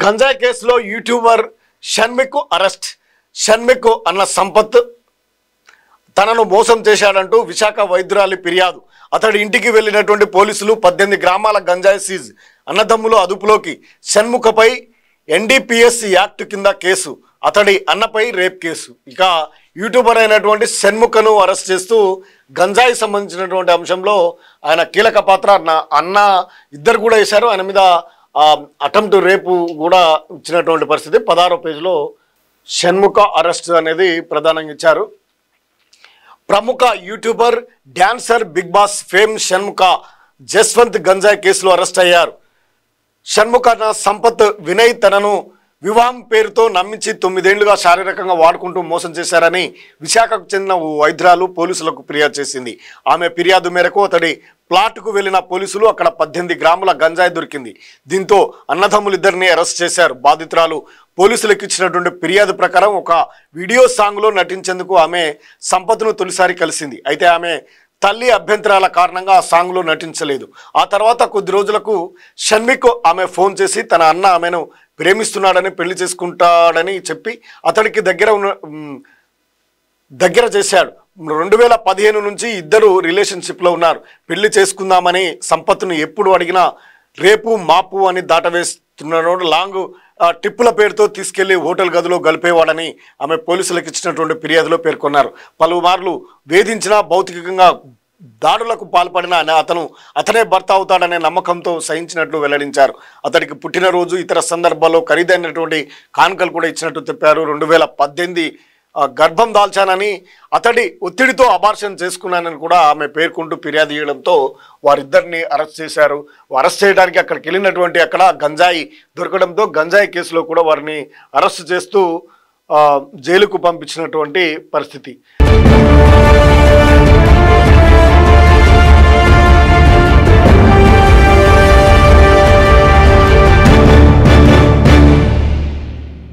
గంజాయి కేసులో YouTuber షణ్మిక్ arrest. షణ్మిక్ అన్న సంపత్ తనను మోసం చేశాడంటూ విశాఖ వైద్యురాలి ఫిర్యాదు. అతడి ఇంటికి వెళ్ళినటువంటి పోలీసులు 18 గ్రామాల గంజాయి సీజ్. అన్నదమ్ములు అదుపులోకి. షణ్ముఖపై NDPS యాక్ట్ కింద కేసు. అతడి అన్నపై రేప్ కేసు. ఇక యూట్యూబర్ అయినటువంటి షణ్ముఖను అరెస్ట్ చేస్తూ గంజాయి సంబంధించినటువంటి అంశంలో ఆయన కీలక పాత్ర. అన్న ఇద్దరు కూడా వేశారు. ఆయన మీద అటెంప్ట్ రేపు కూడా ఇచ్చినటువంటి పరిస్థితి. 16వ పేజీలో షణ్ముఖ అరెస్ట్ అనేది ప్రధానంగా ఇచ్చారు. ప్రముఖ YouTuber, dancer, Bigg Boss fame Shanmukh Jaswanth గంజాయి కేసులో అరెస్ట్ అయ్యారు. షణ్ముఖ సంపత్ వినయ్ తనను వివాహం పేరుతో నమ్మించి 9 ఏళ్లుగా శారీరకంగా వాడుకుంటూ మోసం చేశారని విశాఖకు చెందిన ఓ వైద్యురాలు పోలీసులకు ఫిర్యాదు చేసింది. ఆమె ఫిర్యాదు మేరకు అతడి ప్లాట్కు వెళ్లిన పోలీసులు అక్కడ 18 గ్రాముల గంజాయి దొరికింది. దీంతో అన్నదమ్ములిద్దరిని అరెస్ట్ చేశారు. బాధితురాలు పోలీసులకు ఇచ్చినటువంటి ఫిర్యాదు ప్రకారం ఒక వీడియో సాంగ్లో నటించేందుకు ఆమె సంపత్ను తొలిసారి కలిసింది. అయితే ఆమె తల్లి అభ్యంతరాల కారణంగా ఆ సాంగ్లో నటించలేదు. ఆ తర్వాత కొద్ది రోజులకు షణ్మిక్ ఆమె ఫోన్ చేసి తన అన్న ఆమెను ప్రేమిస్తున్నాడని, పెళ్లి చేసుకుంటాడని చెప్పి అతడికి దగ్గర చేశాడు. 2015 నుంచి ఇద్దరు రిలేషన్షిప్లో ఉన్నారు. పెళ్లి చేసుకుందామని సంపత్ను ఎప్పుడు అడిగినా రేపు మాపు అని దాటవేస్తున్నాడు. లాంగ్ టిప్పుల పేరుతో తీసుకెళ్లి హోటల్ గదిలో గలిపేవాడని ఆమె పోలీసులకు ఇచ్చినటువంటి ఫిర్యాదులో పేర్కొన్నారు. పలుమార్లు వేధించినా, భౌతికంగా దాడులకు పాల్పడిన అతనే భర్త అవుతాడనే నమ్మకంతో సహించినట్లు వెల్లడించారు. అతడికి పుట్టినరోజు, ఇతర సందర్భాల్లో ఖరీదైనటువంటి కానుకలు కూడా ఇచ్చినట్టు చెప్పారు. 2018 గర్భం దాల్చానని, అతడి ఒత్తిడితో అబార్షన్ చేసుకున్నానని కూడా ఆమె పేర్కొంటూ ఫిర్యాదు చేయడంతో వారిద్దరిని అరెస్ట్ చేశారు. అరెస్ట్ చేయడానికి అక్కడికి వెళ్ళినటువంటి అక్కడ గంజాయి దొరకడంతో గంజాయి కేసులో కూడా వారిని అరెస్ట్ చేస్తూ జైలుకు పంపించినటువంటి పరిస్థితి.